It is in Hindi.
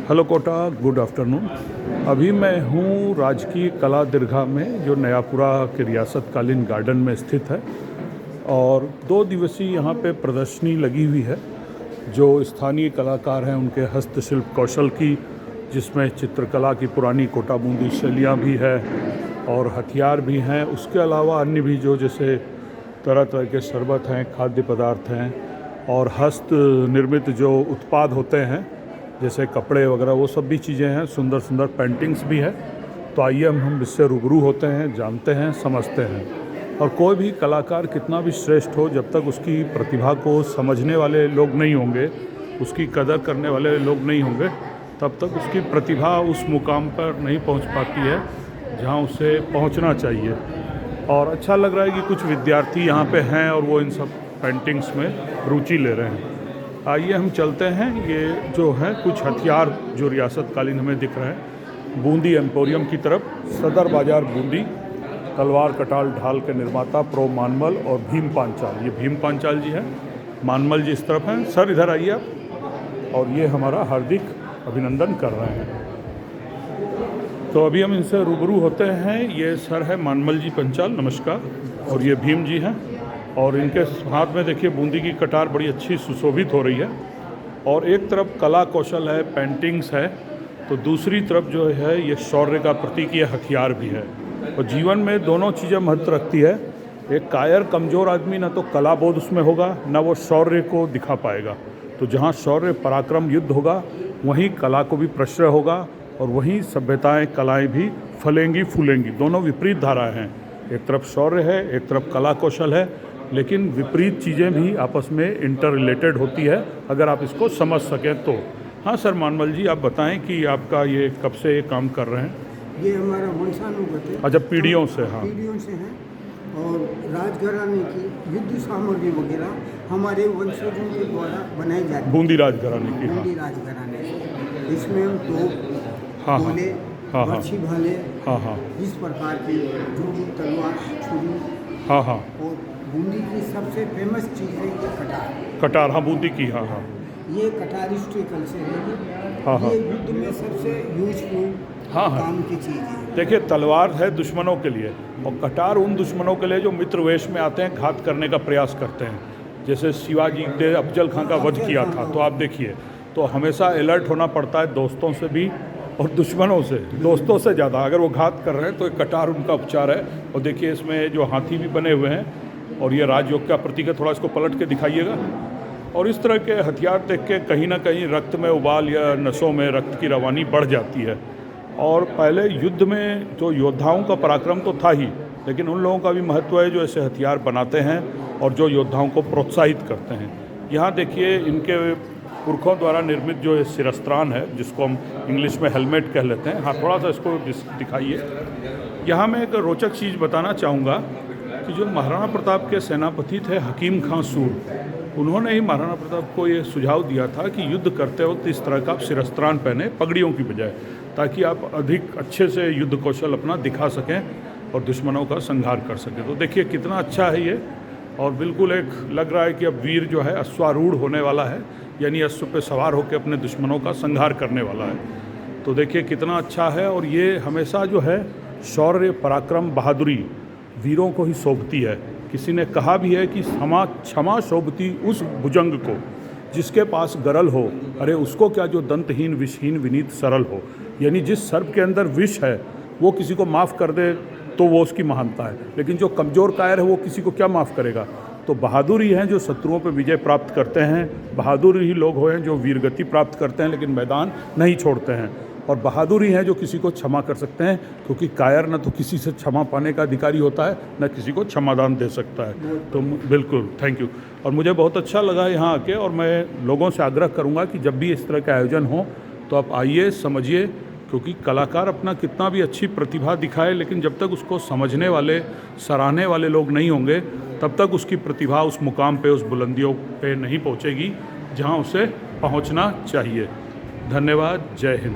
Hello Kota, good afternoon. अभी मैं हूँ राजकीय कला दीर्घा में, जो नयापुरा के रियासतकालीन गार्डन में स्थित है। और 2 दिवसीय यहाँ पे प्रदर्शनी लगी हुई है जो स्थानीय कलाकार हैं उनके हस्तशिल्प कौशल की, जिसमें चित्रकला की पुरानी कोटा बूंदी शैलियाँ भी है और हथियार भी हैं। उसके अलावा अन्य भी जो जैसे तरह तरह के शरबत हैं, खाद्य पदार्थ हैं और हस्त निर्मित जो उत्पाद होते हैं जैसे कपड़े वगैरह, वो सब भी चीज़ें हैं। सुंदर सुंदर पेंटिंग्स भी है। तो आइए हम इससे रूबरू होते हैं, जानते हैं, समझते हैं। और कोई भी कलाकार कितना भी श्रेष्ठ हो, जब तक उसकी प्रतिभा को समझने वाले लोग नहीं होंगे, उसकी कदर करने वाले लोग नहीं होंगे, तब तक उसकी प्रतिभा उस मुकाम पर नहीं पहुंच पाती है जहां उसे पहुंचना चाहिए। और अच्छा लग रहा है कि कुछ विद्यार्थी यहाँ पे हैं और वो इन सब पेंटिंग्स में रुचि ले रहे हैं। आइए हम चलते हैं। ये जो है कुछ हथियार जो रियासतकालीन हमें दिख रहे हैं, बूंदी एम्पोरियम की तरफ, सदर बाज़ार बूंदी, तलवार कटाल ढाल के निर्माता प्रो मानमल और भीम पांचाल। ये भीम पांचाल जी हैं, मानमल जी इस तरफ हैं। सर इधर आइए आप। और ये हमारा हार्दिक अभिनंदन कर रहे हैं। तो अभी हम इनसे रूबरू होते हैं। ये सर है मानमल जी पंचाल, नमस्कार। और ये भीम जी हैं और इनके हाथ में देखिए बूंदी की कटार बड़ी अच्छी सुशोभित हो रही है। और एक तरफ कला कौशल है, पेंटिंग्स है, तो दूसरी तरफ जो है ये शौर्य का प्रतीक, ये हथियार भी है। और जीवन में दोनों चीज़ें महत्व रखती है। एक कायर कमज़ोर आदमी ना तो कला बोध उसमें होगा, ना वो शौर्य को दिखा पाएगा। तो जहाँ शौर्य पराक्रम युद्ध होगा, वहीं कला को भी प्रश्रय होगा और वहीं सभ्यताएं कलाएं भी फलेंगी फूलेंगी। दोनों विपरीत धाराएं हैं। एक तरफ शौर्य है, एक तरफ कला कौशल है, लेकिन विपरीत चीज़ें भी आपस में इंटर रिलेटेड होती है अगर आप इसको समझ सकें तो। हाँ सर मानमल जी, आप बताएं कि आपका ये कब से ये काम कर रहे हैं? ये हमारा वंशानुगत है। अच्छा, पीढ़ियों से। हाँ, पीढ़ियों से हैं। और राजघराने की युद्ध सामग्री वगैरह हमारे वंशजों के द्वारा बनाई जाती है। बूंदी राजघराने की। बूंदी राजघराने से इसमें हम तोप, हाँ गोले, हाँ बर्छी भाले, हाँ हाँ इस प्रकार की जो भी तलवार, छुरी, हाँ हाँ और बूंदी की सबसे फेमस चीज़ है ये कटार। कटार, हाँ बूंदी की। हाँ हाँ ये कटार हिस्ट्रिकल से है। हाँ हाँ ये युद्ध में सबसे यूजफुल हाँ हाँ काम की चीज़ है। देखिए, तलवार है दुश्मनों के लिए और कटार उन दुश्मनों के लिए जो मित्र वेश में आते हैं, घात करने का प्रयास करते हैं। जैसे शिवाजी ने अफजल खां का वध किया था, तो आप देखिए, तो हमेशा अलर्ट होना पड़ता है, दोस्तों से भी और दुश्मनों से। दोस्तों से ज़्यादा अगर वो घात कर रहे हैं तो एक कटार उनका उपचार है। और देखिए इसमें जो हाथी भी बने हुए हैं और ये राजयोग का प्रतीक है। थोड़ा इसको पलट के दिखाइएगा। और इस तरह के हथियार देख के कहीं ना कहीं रक्त में उबाल या नसों में रक्त की रवानी बढ़ जाती है। और पहले युद्ध में जो योद्धाओं का पराक्रम तो था ही, लेकिन उन लोगों का भी महत्व है जो ऐसे हथियार बनाते हैं और जो योद्धाओं को प्रोत्साहित करते हैं। यहाँ देखिए इनके पुरखों द्वारा निर्मित जो ये शिरस्त्रान है, जिसको हम इंग्लिश में हेलमेट कह लेते हैं। हाँ, थोड़ा सा इसको दिखाइए। यहाँ मैं एक रोचक चीज़ बताना चाहूँगा कि जो महाराणा प्रताप के सेनापति थे हकीम खां सूर, उन्होंने ही महाराणा प्रताप को ये सुझाव दिया था कि युद्ध करते वक्त इस तरह का आप शिरस्त्रान पहने पगड़ियों की बजाय, ताकि आप अधिक अच्छे से युद्ध कौशल अपना दिखा सकें और दुश्मनों का संहार कर सकें। तो देखिए कितना अच्छा है ये। और बिल्कुल एक लग रहा है कि अब वीर जो है अश्वारूढ़ होने वाला है, यानी अश्व पे सवार होकर अपने दुश्मनों का संहार करने वाला है। तो देखिए कितना अच्छा है। और ये हमेशा जो है शौर्य, पराक्रम, बहादुरी वीरों को ही शोभती है। किसी ने कहा भी है कि क्षमा शोभती उस भुजंग को जिसके पास गरल हो, अरे उसको क्या जो दंतहीन विषहीन विनीत सरल हो। यानी जिस सर्प के अंदर विष है वो किसी को माफ़ कर दे तो वो उसकी महानता है, लेकिन जो कमज़ोर कायर है वो किसी को क्या माफ़ करेगा। तो बहादुर ही हैं जो शत्रुओं पर विजय प्राप्त करते हैं। बहादुर ही लोग हैं जो वीरगति प्राप्त करते हैं लेकिन मैदान नहीं छोड़ते हैं। और बहादुर ही हैं जो किसी को क्षमा कर सकते हैं, क्योंकि कायर न तो किसी से क्षमा पाने का अधिकारी होता है, न किसी को क्षमादान दे सकता है। तो बिल्कुल थैंक यू। और मुझे बहुत अच्छा लगा यहाँ आके। और मैं लोगों से आग्रह करूँगा कि जब भी इस तरह का आयोजन हो तो आप आइए, समझिए। क्योंकि कलाकार अपना कितना भी अच्छी प्रतिभा दिखाए, लेकिन जब तक उसको समझने वाले, सराहने वाले लोग नहीं होंगे, तब तक उसकी प्रतिभा उस मुकाम पे, उस बुलंदियों पे नहीं पहुंचेगी जहां उसे पहुंचना चाहिए। धन्यवाद। जय हिंद।